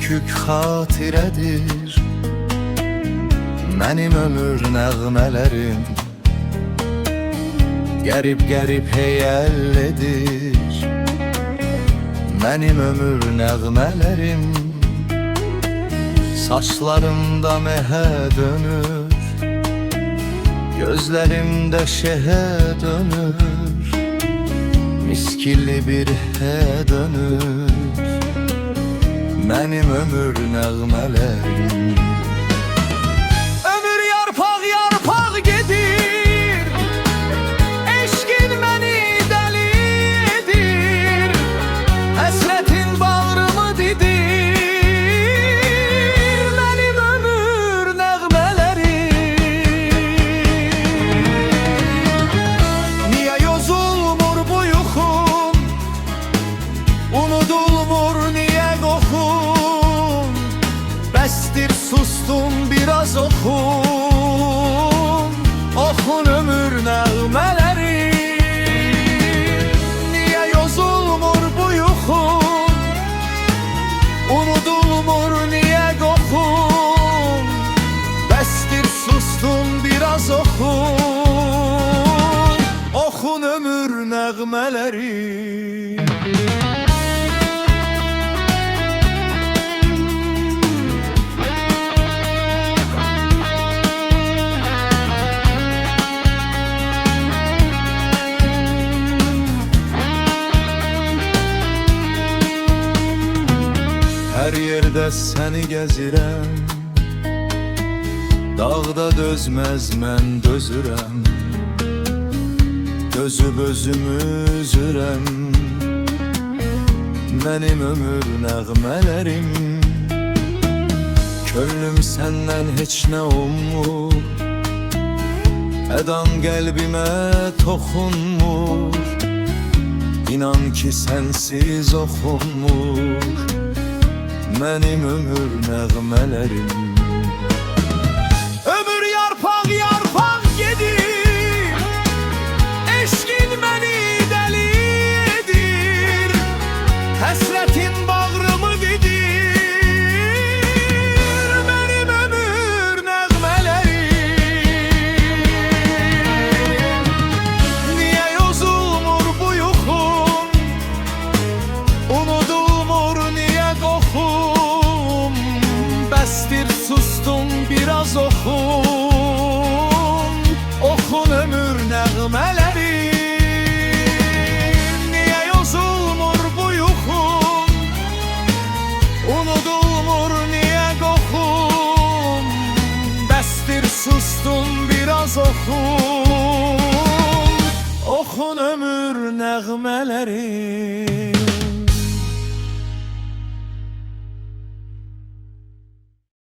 sökük xatirədir mənim ömür nəğmələrim. Qərib-qərib heyəl edir mənim ömür nəğmələrim. Saçlarımda məhə dönür, gözlərimdə şehə dönür, miskilli bir hə dönür mənim ömür nəğmələrim. Ömür yarpaq yarpaq gedir, eşqin məni dəli edir, həsrətin bağrımı didir mənim ömür nəğmələrim. Niyə yozulmur bu yuxum, unudulmur niyə qoxum, bəsdir sustum biraz oxun, oxun ömür nəğmələri. Niyə yozulmur bu yuxum, unudulmur niyə qoxum, bəsdir sustum biraz oxun, oxun ömür nəğmələri. Hər yerdə səni gəzirəm, dağda dözməz mən dözürəm, dözüb özümü üzürəm mənim ömür nəğmələrim. Könlüm səndən heç nə ummur, ədan qəlbimə toxunmur, İnan ki sənsiz oxunmur mənim ömür nəğmələrim. Ömür yarpaq yarpaq gedir, eşqin məni dəli edir, həsrətin bağrımı didir mənim ömür nəğmələrim. Niyə yozulmur bu yuxum, unudulmur niyə qoxum, bəsdir sustum biraz oxun, oxun ömür nəğmələri. Niyə yozulmur bu yuxum, unudulmur niyə qoxum, bəsdir sustum biraz oxun, oxun ömür nəğmələri.